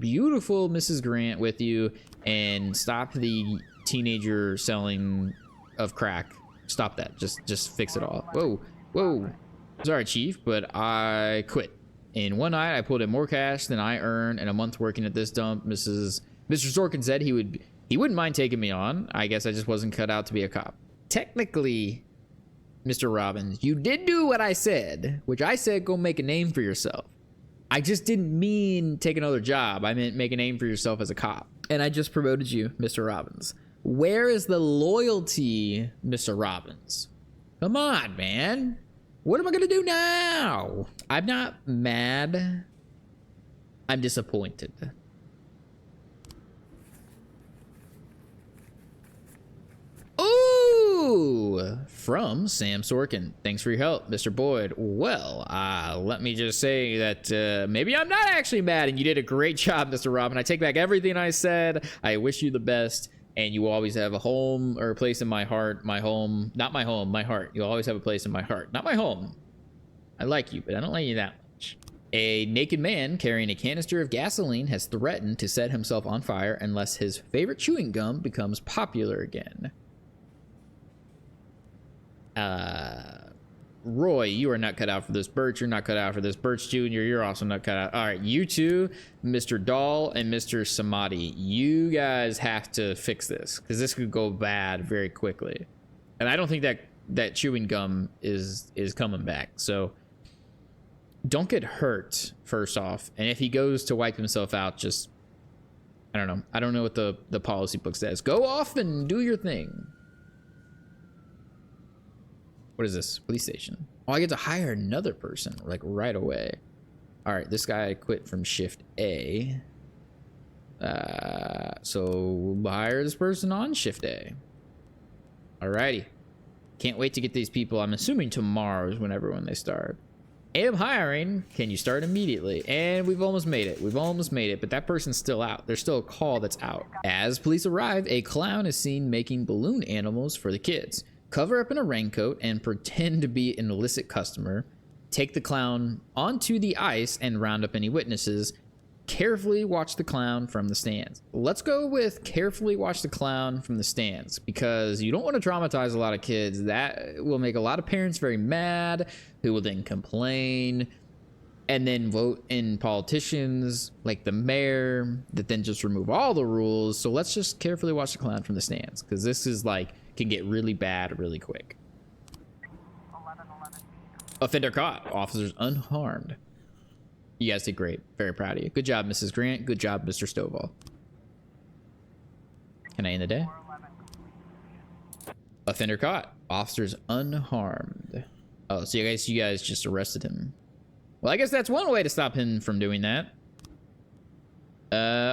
beautiful Mrs. Grant with you and stop the teenager selling of crack. Stop that. Just fix it all. Whoa. Sorry, Chief, but I quit. In one night, I pulled in more cash than I earned in a month working at this dump. Mr. Sorkin said he wouldn't mind taking me on. I guess I just wasn't cut out to be a cop. Technically, Mr. Robbins, you did do what I said, which I said go make a name for yourself. I just didn't mean take another job. I meant make a name for yourself as a cop. And I just promoted you, Mr. Robbins. Where is the loyalty, Mr. Robbins? Come on, man. What am I gonna do now? I'm not mad. I'm disappointed. Ooh, from Sam Sorkin. Thanks for your help, Mr. Boyd. Well, let me just say that maybe I'm not actually mad, and you did a great job, Mr. Robin. I take back everything I said. I wish you the best, and you always have a home or a place in my heart. My home, not my home, my heart. You'll always have a place in my heart, not my home. I like you, but I don't like you that much. A naked man carrying a canister of gasoline has threatened to set himself on fire unless his favorite chewing gum becomes popular again. Roy, you are not cut out for this. Birch, you're not cut out for this. Birch Jr., you're also not cut out. All right, you two, Mr. Dahl and Mr. Samadi, you guys have to fix this because this could go bad very quickly. And I don't think that chewing gum is coming back. So don't get hurt, first off. And if he goes to wipe himself out, just, I don't know. I don't know what the policy book says. Go off and do your thing. What is this? Police station. Oh, I get to hire another person, like, right away. All right, this guy quit from shift A. So we'll hire this person on shift A. Alrighty. Can't wait to get these people. I'm assuming tomorrow is when they start. Am hiring. Can you start immediately? And we've almost made it. We've almost made it, but that person's still out. There's still a call that's out. As police arrive, a clown is seen making balloon animals for the kids. Cover up in a raincoat and pretend to be an illicit customer. Take the clown onto the ice and round up any witnesses. Carefully watch the clown from the stands. Let's go with carefully watch the clown from the stands because you don't want to traumatize a lot of kids. That will make a lot of parents very mad who will then complain and then vote in politicians like the mayor that then just remove all the rules. So let's just carefully watch the clown from the stands because this is like can get really bad really quick. 1111. Offender caught. Officers unharmed. You guys did great. Very proud of you. Good job, Mrs. Grant. Good job, Mr. Stovall. Can I end the day? 411 complete. Offender caught. Officers unharmed. Oh, so you guys just arrested him. Well, I guess that's one way to stop him from doing that.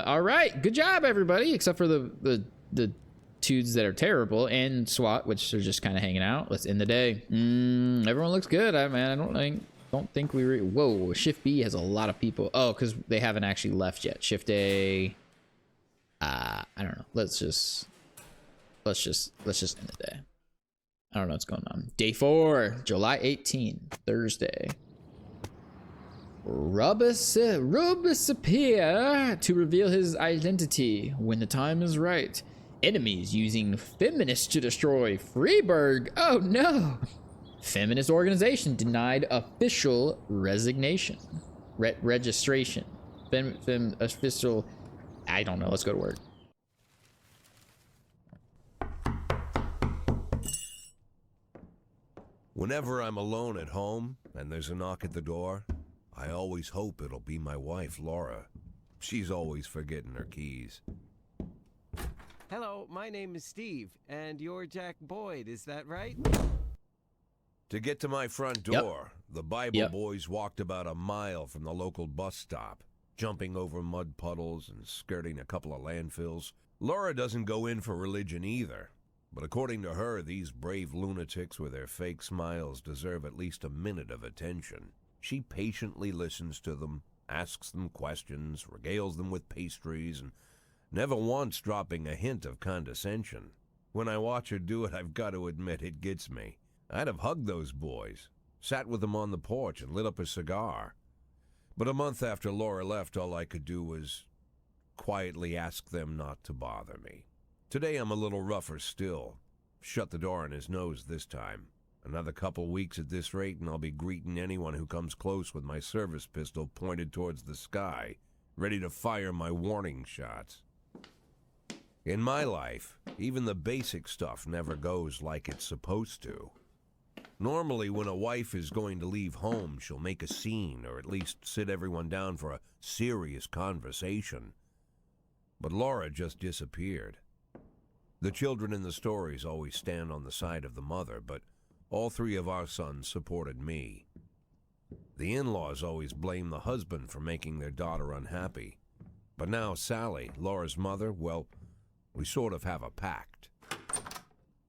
All right. Good job, everybody, except for the dudes that are terrible and SWAT, which are just kind of hanging out. Let's end the day. Everyone looks good. I don't think we whoa, shift B has a lot of people. Oh, because they haven't actually left yet. Shift A, I don't know. Let's just end the day. I don't know what's going on. Day 4, July 18, Thursday. Rubus appear to reveal his identity when the time is right. Enemies using feminists to destroy Freeburg. Oh no! Feminist organization denied official resignation. Registration. Official. I don't know. Let's go to work. Whenever I'm alone at home and there's a knock at the door, I always hope it'll be my wife, Laura. She's always forgetting her keys. Hello, my name is Steve, and you're Jack Boyd, is that right? To get to my front door, the Bible boys walked about a mile from the local bus stop. jumping over mud puddles and skirting a couple of landfills. Laura doesn't go in for religion either, but according to her, these brave lunatics with their fake smiles deserve at least a minute of attention. She patiently listens to them, asks them questions, regales them with pastries, and never once dropping a hint of condescension. When I watch her do it, I've got to admit it gets me. I'd have hugged those boys, sat with them on the porch, and lit up a cigar. But a month after Laura left, all I could do was quietly ask them not to bother me. Today I'm a little rougher still. Shut the door on his nose this time. Another couple weeks at this rate and I'll be greeting anyone who comes close with my service pistol pointed towards the sky, ready to fire my warning shots. In my life, even the basic stuff never goes like it's supposed to. Normally, when a wife is going to leave home, she'll make a scene or at least sit everyone down for a serious conversation. But Laura just disappeared. The children in the stories always stand on the side of the mother, but all three of our sons supported me. The in-laws always blame the husband for making their daughter unhappy. But now Sally, Laura's mother, well, we sort of have a pact.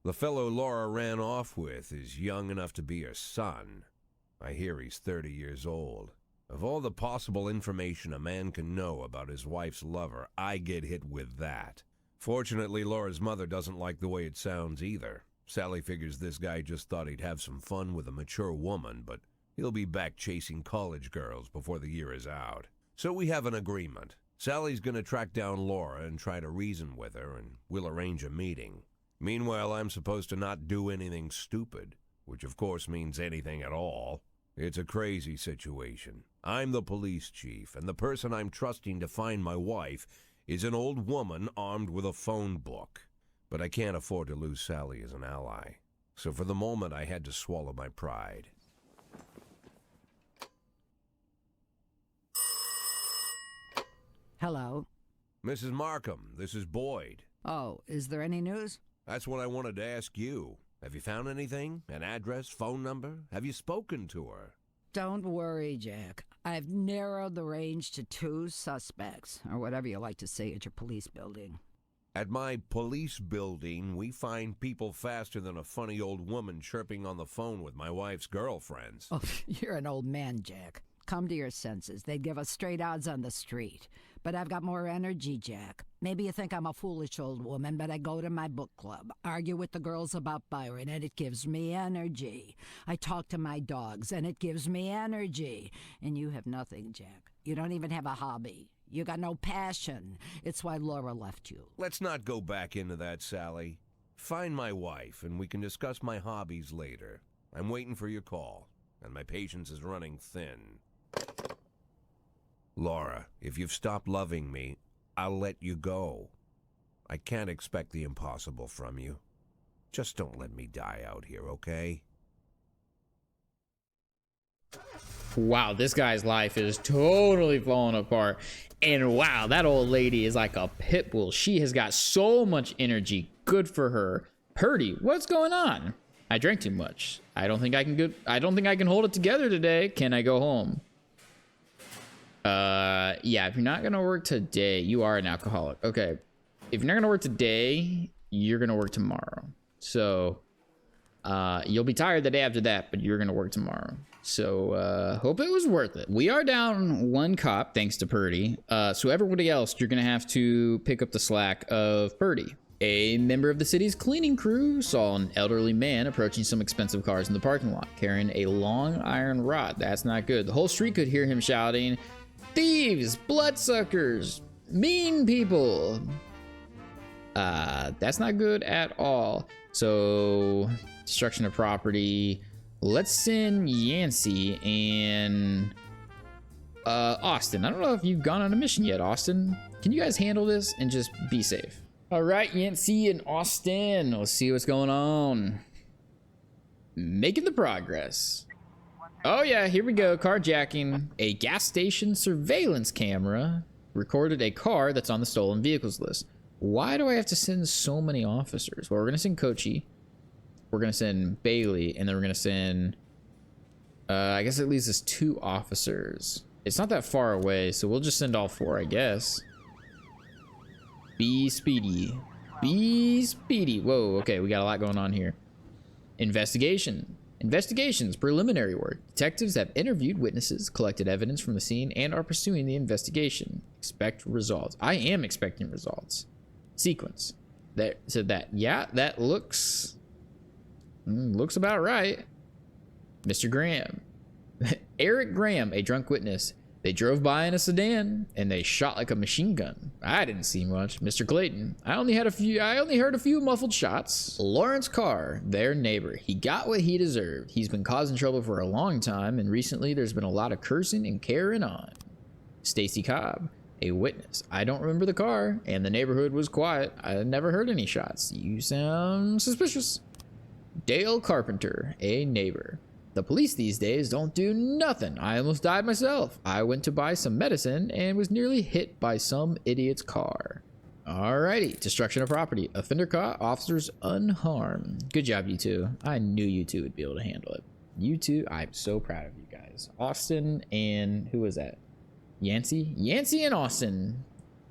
The fellow Laura ran off with is young enough to be her son. I hear he's 30 years old. Of all the possible information a man can know about his wife's lover, I get hit with that. Fortunately, Laura's mother doesn't like the way it sounds either. Sally figures this guy just thought he'd have some fun with a mature woman, but he'll be back chasing college girls before the year is out. So we have an agreement. Sally's going to track down Laura and try to reason with her, and we'll arrange a meeting. Meanwhile, I'm supposed to not do anything stupid, which of course means anything at all. It's a crazy situation. I'm the police chief, and the person I'm trusting to find my wife is an old woman armed with a phone book. But I can't afford to lose Sally as an ally. So for the moment, I had to swallow my pride. Hello. Mrs. Markham, this is Boyd. Oh, is there any news? That's what I wanted to ask you. Have you found anything? An address, phone number? Have you spoken to her? Don't worry, Jack. I've narrowed the range to 2 suspects, or whatever you like to say at your police building. At my police building, we find people faster than a funny old woman chirping on the phone with my wife's girlfriends. Oh, you're an old man, Jack. Come to your senses. They'd give us straight odds on the street. But I've got more energy, Jack. Maybe you think I'm a foolish old woman, but I go to my book club, argue with the girls about Byron, and it gives me energy. I talk to my dogs, and it gives me energy. And you have nothing, Jack. You don't even have a hobby. You got no passion. It's why Laura left you. Let's not go back into that, Sally. Find my wife, and we can discuss my hobbies later. I'm waiting for your call, and my patience is running thin. Laura, if you've stopped loving me, I'll let you go. I can't expect the impossible from you. Just don't let me die out here, okay? Wow, this guy's life is totally falling apart. And wow, that old lady is like a pit bull. She has got so much energy. Good for her. Purdy, what's going on? I drank too much. I don't think I can hold it together today. Can I go home? Yeah, if you're not gonna work today, you are an alcoholic. Okay. If you're not gonna work today, you're gonna work tomorrow. So, you'll be tired the day after that, but you're gonna work tomorrow. So, hope it was worth it. We are down 1 cop, thanks to Purdy. So everybody else, you're gonna have to pick up the slack of Purdy. A member of the city's cleaning crew saw an elderly man approaching some expensive cars in the parking lot, carrying a long iron rod. That's not good. The whole street could hear him shouting, "Thieves, bloodsuckers, mean people." That's not good at all. So, destruction of property. Let's send Yancey and Austin. I don't know if you've gone on a mission yet, Austin. Can you guys handle this and just be safe? All right, Yancey and Austin. Let's see what's going on. Making the progress. Oh yeah, here we go. Carjacking. A gas station surveillance camera recorded a car that's on the stolen vehicles list. Why do I have to send so many officers? Well, we're gonna send Kochi, we're gonna send Bailey, and then we're gonna send I guess it leaves us 2 officers. It's not that far away, so we'll just send all 4, I guess. Be speedy. Be speedy. Whoa, okay, we got a lot going on here. Investigation. Investigations, preliminary work. Detectives have interviewed witnesses, collected evidence from the scene, and are pursuing the investigation. Expect results. I am expecting results. Sequence. That said that. Yeah, that looks about right. Mr. Graham. Eric Graham, a drunk witness. They drove by in a sedan and they shot like a machine gun. I didn't see much. Mr. Clayton. I only heard a few muffled shots. Lawrence Carr, their neighbor. He got what he deserved. He's been causing trouble for a long time, and recently there's been a lot of cursing and carrying on. Stacy Cobb, a witness. I don't remember the car, and the neighborhood was quiet. I never heard any shots. You sound suspicious. Dale Carpenter, a neighbor. The police these days don't do nothing. I almost died myself. I went to buy some medicine and was nearly hit by some idiot's car. Alrighty, destruction of property. Offender caught, officers unharmed. Good job, you two. I knew you two would be able to handle it. You two, I'm so proud of you guys. Austin and who was that? Yancey? Yancey and Austin.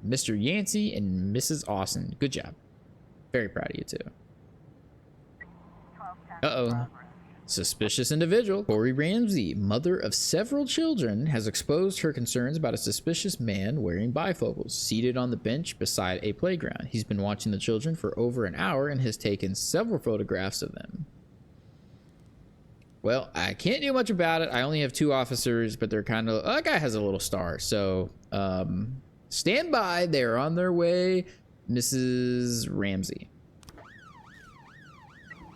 Mr. Yancey and Mrs. Austin. Good job. Very proud of you two. 1210. Uh-oh. Suspicious individual. Corey Ramsey, mother of several children, has exposed her concerns about a suspicious man wearing bifocals, seated on the bench beside a playground. He's been watching the children for over an hour and has taken several photographs of them. Well, I can't do much about it. I only have 2 officers, but they're kind of... that guy has a little star, so stand by. They're on their way. Mrs. Ramsey.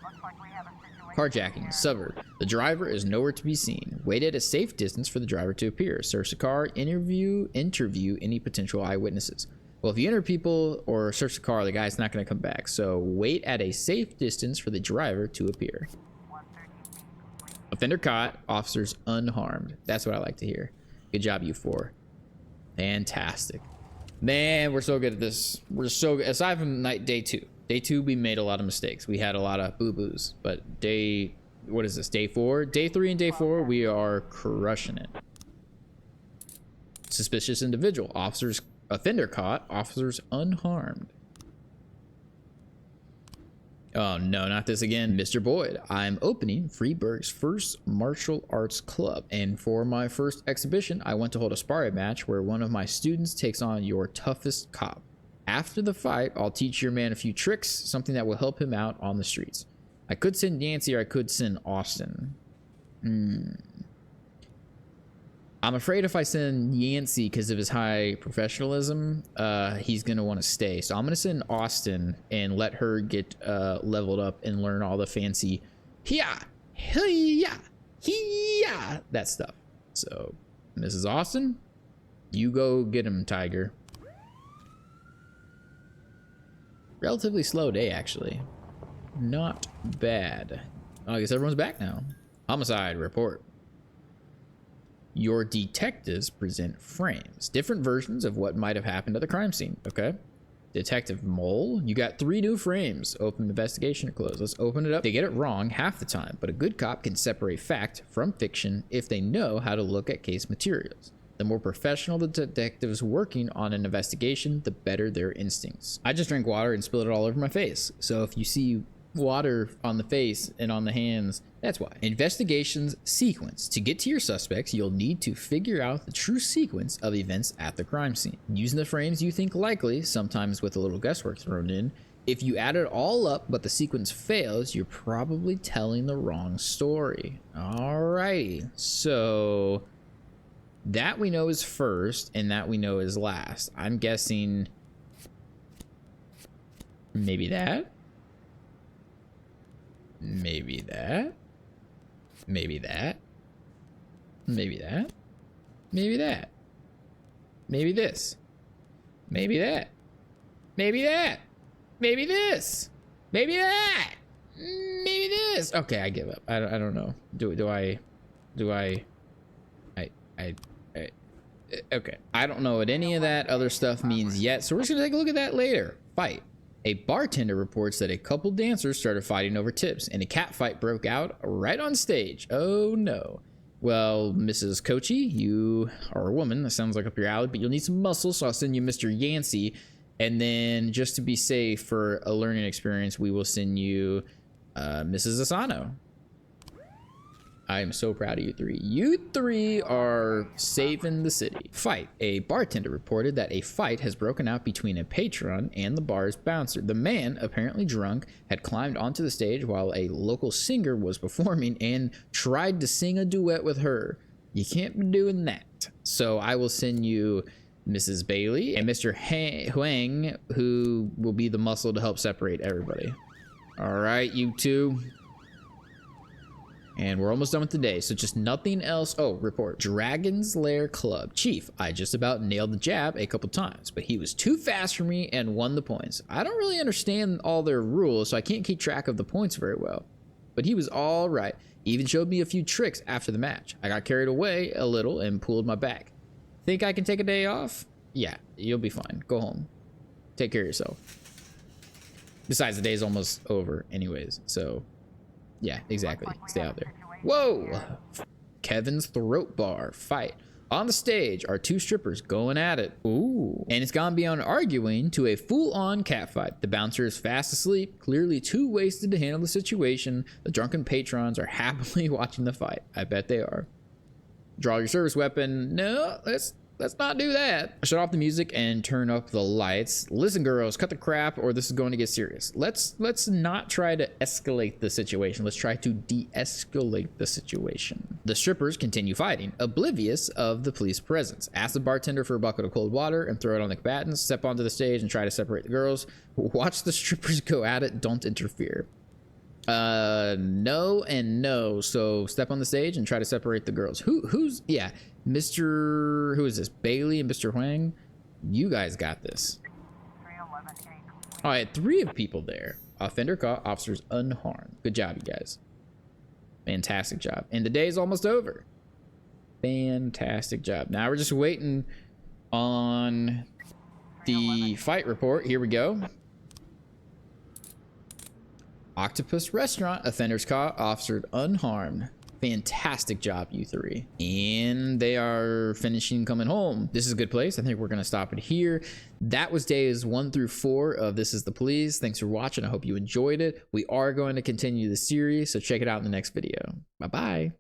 Looks like we have a situation Carjacking, here. suburb. The driver is nowhere to be seen. Wait at a safe distance for the driver to appear. Search the car, interview any potential eyewitnesses. Well, if you enter people or search the car, the guy's not going to come back. So wait at a safe distance for the driver to appear. 113 feet complete. Offender caught, officers unharmed. That's what I like to hear. Good job, you 4. Fantastic. Man, we're so good at this. We're so good. Aside from day 2. Day 2, we made a lot of mistakes. We had a lot of boo-boos. But what is this? Day 4? Day 3 and day 4, we are crushing it. Suspicious individual. Offender caught, officers unharmed. Oh no, not this again. Mr. Boyd, I'm opening Freeburg's first martial arts club, and for my first exhibition, I want to hold a sparring match where one of my students takes on your toughest cop. After the fight, I'll teach your man a few tricks, something that will help him out on the streets. I could send Yancey or I could send Austin. I'm afraid if I send Yancey because of his high professionalism, he's going to want to stay. So I'm going to send Austin and let her get leveled up and learn all the fancy that stuff. So, Mrs. Austin, you go get him, Tiger. Relatively slow day, actually. Not bad. Oh, I guess everyone's back now. Homicide report. Your detectives present frames, different versions of what might have happened at the crime scene. Okay. Detective Mole, you got 3 new frames. Open investigation or close. Let's open it up. They get it wrong half the time, but a good cop can separate fact from fiction if they know how to look at case materials. The more professional the detectives working on an investigation, the better their instincts. I just drank water and spilled it all over my face. So if you see water on the face and on the hands, that's why. Investigations sequence. To get to your suspects, you'll need to figure out the true sequence of events at the crime scene. Using the frames you think likely, sometimes with a little guesswork thrown in. If you add it all up but the sequence fails, you're probably telling the wrong story. Alrighty, so that we know is first and that we know is last. I'm guessing maybe that. Maybe that. Maybe that. Maybe that. Maybe that. Maybe this. Maybe that. Maybe that. Maybe this. Maybe that. Maybe this. Okay, I give up. I don't know. Okay. I don't know what any of that other stuff means yet, so we're just gonna take a look at that later. Fight. A bartender reports that a couple dancers started fighting over tips, and a cat fight broke out right on stage. Oh no. Well, Mrs. Kochi, you are a woman. That sounds like up your alley, but you'll need some muscle, so I'll send you Mr. Yancey. And then just to be safe for a learning experience, we will send you Mrs. Asano. I am so proud of you three. You three are saving the city. Fight. A bartender reported that a fight has broken out between a patron and the bar's bouncer. The man, apparently drunk, had climbed onto the stage while a local singer was performing and tried to sing a duet with her. You can't be doing that. So I will send you Mrs. Bailey and Mr. Huang, who will be the muscle to help separate everybody. All right, you two. And we're almost done with the day, so just nothing else. Oh, report. Dragon's Lair Club. Chief, I just about nailed the jab a couple times, but he was too fast for me and won the points. I don't really understand all their rules, so I can't keep track of the points very well. But he was all right. He even showed me a few tricks after the match. I got carried away a little and pulled my back. Think I can take a day off? Yeah, you'll be fine. Go home. Take care of yourself. Besides, the day's almost over anyways, so... yeah, exactly. Stay out there. Whoa! Kevin's throat bar fight. On the stage are two strippers going at it. Ooh. And it's gone beyond arguing to a full-on catfight. The bouncer is fast asleep, clearly too wasted to handle the situation. The drunken patrons are happily watching the fight. I bet they are. Draw your service weapon. No, let's not do that. Shut off the music and turn up the lights. Listen, girls, cut the crap or this is going to get serious. Let's not try to escalate the situation. Let's try to de-escalate the situation. The strippers continue fighting, oblivious of the police presence. Ask the bartender for a bucket of cold water and throw it on the combatants. Step onto the stage and try to separate the girls. Watch the strippers go at it. Don't interfere. No and no. So step on the stage and try to separate the girls. Who's yeah, who is this? Bailey and Mr. Huang? You guys got this. All right, 3 of people there. Offender caught, officers unharmed. Good job, you guys. Fantastic job. And the day is almost over. Fantastic job. Now we're just waiting on the fight report. Here we go. Octopus Restaurant, offenders caught, officer unharmed. Fantastic job, you 3. And they are finishing coming home. This is a good place. I think we're going to stop it here. That was days 1 through 4 of This Is the Police. Thanks for watching. I hope you enjoyed it. We are going to continue the series, so check it out in the next video. Bye-bye.